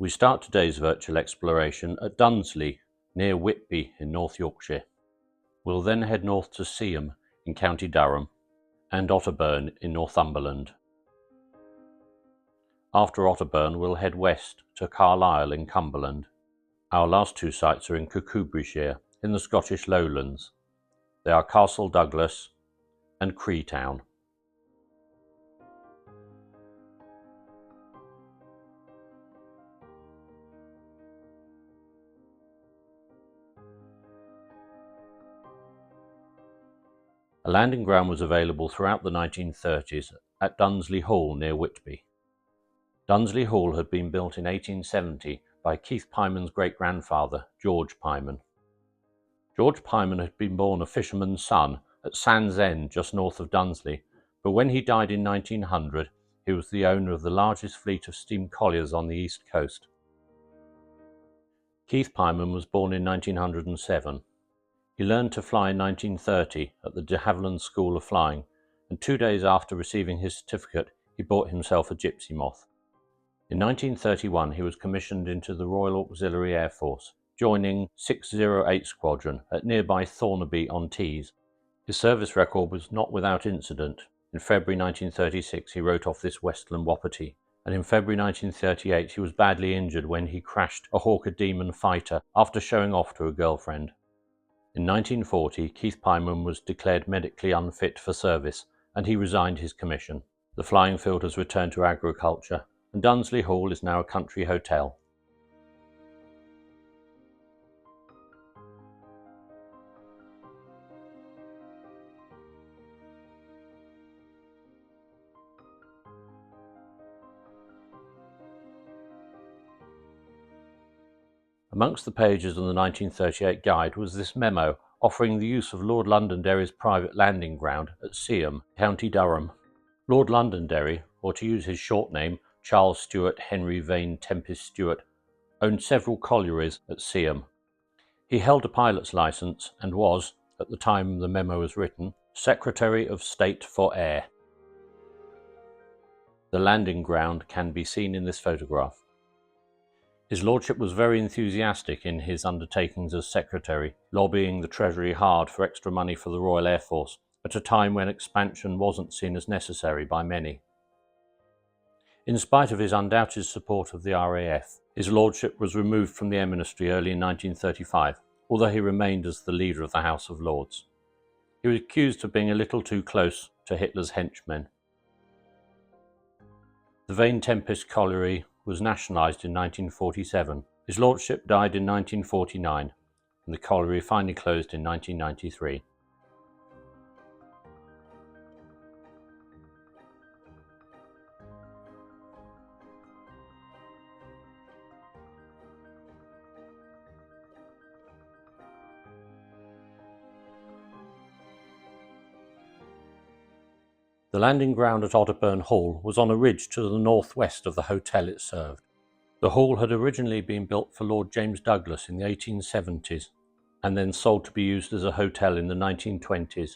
We start today's virtual exploration at Dunsley, near Whitby in North Yorkshire. We'll then head north to Seaham in County Durham and Otterburn in Northumberland. After Otterburn, we'll head west to Carlisle in Cumberland. Our last two sites are in Cuckooburyshire in the Scottish Lowlands. They are Castle Douglas and Creetown. A landing ground was available throughout the 1930s at Dunsley Hall near Whitby. Dunsley Hall had been built in 1870 by Keith Pyman's great-grandfather, George Pyman. George Pyman had been born a fisherman's son at Sand's End, just north of Dunsley, but when he died in 1900, he was the owner of the largest fleet of steam colliers on the east coast. Keith Pyman was born in 1907. He learned to fly in 1930 at the de Havilland School of Flying, and 2 days after receiving his certificate, he bought himself a gypsy moth. In 1931, he was commissioned into the Royal Auxiliary Air Force, joining 608 Squadron at nearby Thornaby-on-Tees. His service record was not without incident. In February 1936, he wrote off this Westland Wapiti, and in February 1938, he was badly injured when he crashed a Hawker Demon fighter after showing off to a girlfriend. In 1940, Keith Pyman was declared medically unfit for service, and he resigned his commission. The flying field has returned to agriculture, and Dunsley Hall is now a country hotel. Amongst the pages of the 1938 guide was this memo offering the use of Lord Londonderry's private landing ground at Seaham, County Durham. Lord Londonderry, or to use his short name, Charles Stewart Henry Vane Tempest Stewart, owned several collieries at Seaham. He held a pilot's licence and was, at the time the memo was written, Secretary of State for Air. The landing ground can be seen in this photograph. His lordship was very enthusiastic in his undertakings as secretary, lobbying the Treasury hard for extra money for the Royal Air Force, at a time when expansion wasn't seen as necessary by many. In spite of his undoubted support of the RAF, his lordship was removed from the Air Ministry early in 1935, although he remained as the leader of the House of Lords. He was accused of being a little too close to Hitler's henchmen. The Vane Tempest Colliery was nationalised in 1947. His lordship died in 1949, and the colliery finally closed in 1993. The landing ground at Otterburn Hall was on a ridge to the northwest of the hotel it served. The hall had originally been built for Lord James Douglas in the 1870s, and then sold to be used as a hotel in the 1920s.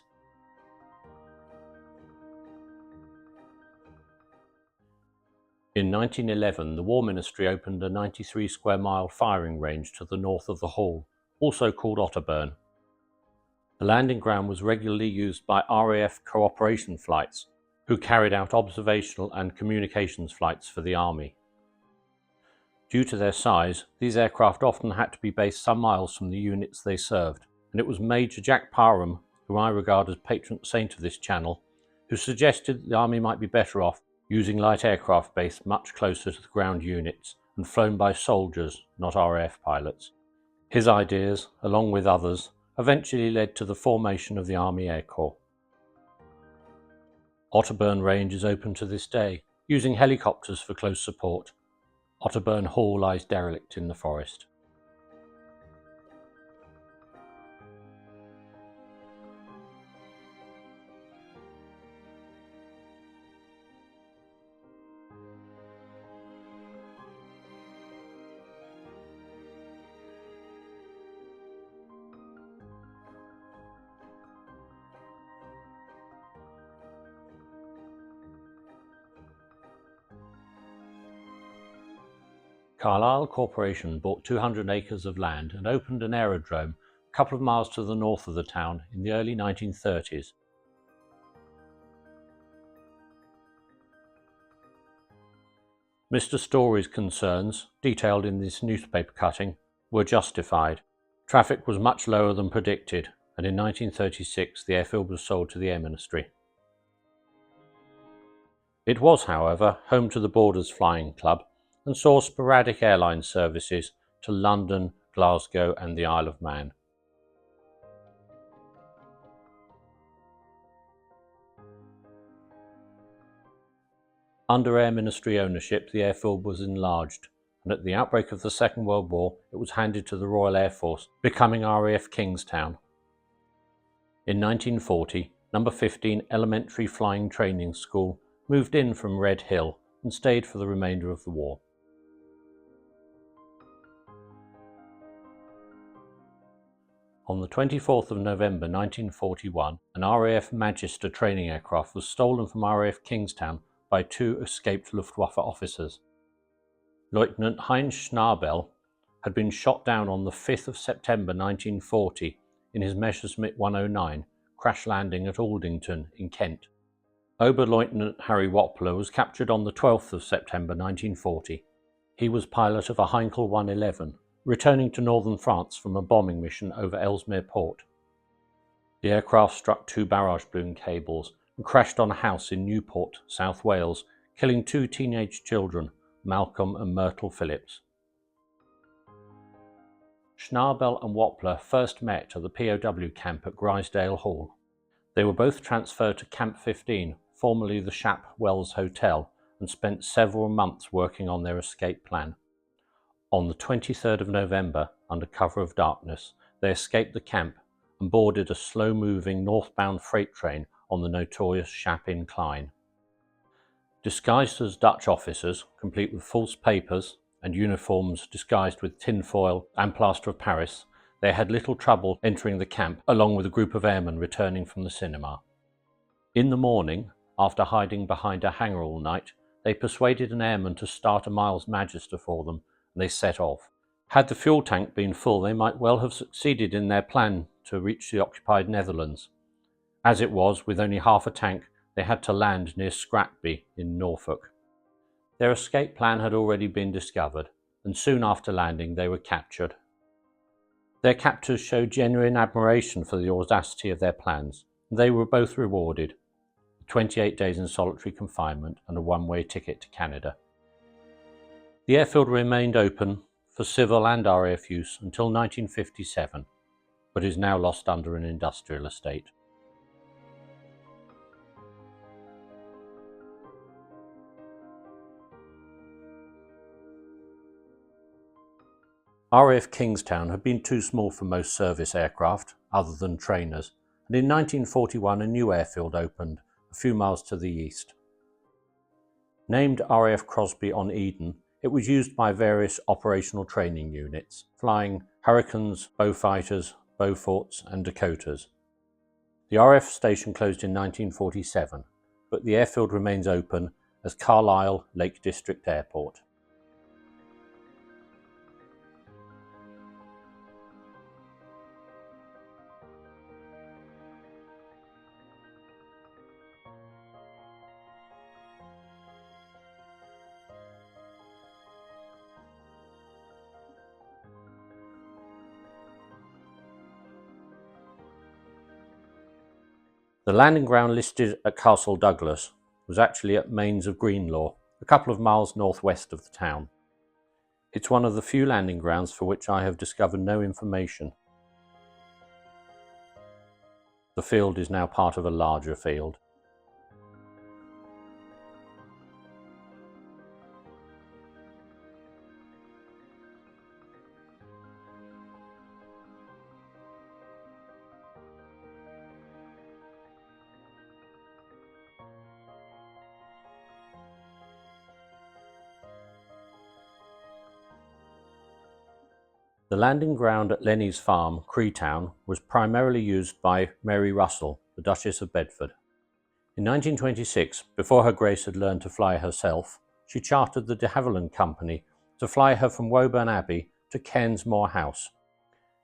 In 1911, the War Ministry opened a 93 square mile firing range to the north of the hall, also called Otterburn. The landing ground was regularly used by RAF cooperation flights, who carried out observational and communications flights for the Army. Due to their size, these aircraft often had to be based some miles from the units they served, and it was Major Jack Parham, whom I regard as patron saint of this channel, who suggested the Army might be better off using light aircraft based much closer to the ground units and flown by soldiers, not RAF pilots. His ideas, along with others, eventually led to the formation of the Army Air Corps. Otterburn Range is open to this day, using helicopters for close support. Otterburn Hall lies derelict in the forest. Carlisle Corporation bought 200 acres of land and opened an aerodrome a couple of miles to the north of the town in the early 1930s. Mr. Story's concerns, detailed in this newspaper cutting, were justified. Traffic was much lower than predicted, and in 1936 the airfield was sold to the Air Ministry. It was, however, home to the Borders Flying Club and saw sporadic airline services to London, Glasgow and the Isle of Man. Under Air Ministry ownership, the airfield was enlarged, and at the outbreak of the Second World War it was handed to the Royal Air Force, becoming RAF Kingstown. In 1940, No. 15 Elementary Flying Training School moved in from Red Hill and stayed for the remainder of the war. On the 24th of November 1941, an RAF Magister training aircraft was stolen from RAF Kingstown by two escaped Luftwaffe officers. Lieutenant Heinz Schnabel had been shot down on the 5th of September 1940 in his Messerschmitt 109, crash landing at Aldington in Kent. Oberleutnant Harry Wappler was captured on the 12th of September 1940. He was pilot of a Heinkel 111, returning to northern France from a bombing mission over Ellesmere Port. The aircraft struck two barrage balloon cables and crashed on a house in Newport, South Wales, killing two teenage children, Malcolm and Myrtle Phillips. Schnabel and Wappler first met at the POW camp at Grisdale Hall. They were both transferred to Camp 15, formerly the Shap Wells Hotel, and spent several months working on their escape plan. On the 23rd of November, under cover of darkness, they escaped the camp and boarded a slow-moving northbound freight train on the notorious Shap Incline. Disguised as Dutch officers, complete with false papers and uniforms disguised with tinfoil and plaster of Paris, they had little trouble entering the camp along with a group of airmen returning from the cinema. In the morning, after hiding behind a hangar all night, they persuaded an airman to start a Miles Magister for them, and they set off. Had the fuel tank been full, they might well have succeeded in their plan to reach the occupied Netherlands. As it was, with only half a tank, they had to land near Scratby in Norfolk. Their escape plan had already been discovered, and soon after landing they were captured. Their captors showed genuine admiration for the audacity of their plans, and they were both rewarded, 28 days in solitary confinement and a one-way ticket to Canada. The airfield remained open for civil and RAF use until 1957, but is now lost under an industrial estate. RAF Kingstown had been too small for most service aircraft, other than trainers, and in 1941 a new airfield opened a few miles to the east. Named RAF Crosby-on-Eden, it was used by various operational training units, flying Hurricanes, Beaufighters, Beauforts and Dakotas. The RAF station closed in 1947, but the airfield remains open as Carlisle Lake District Airport. The landing ground listed at Castle Douglas was actually at Mains of Greenlaw, a couple of miles northwest of the town. It's one of the few landing grounds for which I have discovered no information. The field is now part of a larger field. The landing ground at Lenny's farm, Creetown, was primarily used by Mary Russell, the Duchess of Bedford. In 1926, before Her Grace had learned to fly herself, she chartered the de Havilland Company to fly her from Woburn Abbey to Cairnsmore House.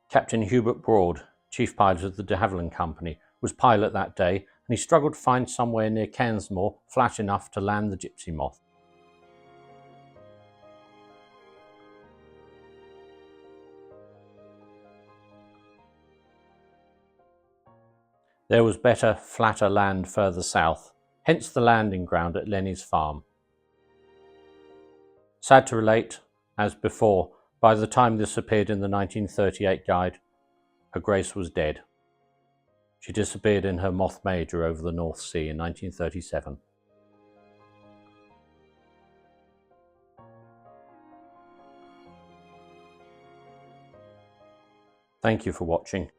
Captain Hubert Broad, chief pilot of the de Havilland Company, was pilot that day, and he struggled to find somewhere near Cairnsmore flat enough to land the Gypsy Moth. There was better, flatter land further south, hence the landing ground at Lenny's farm. Sad to relate, as before, by the time this appeared in the 1938 guide, Her Grace was dead. She disappeared in her Moth Major over the North Sea in 1937. Thank you for watching.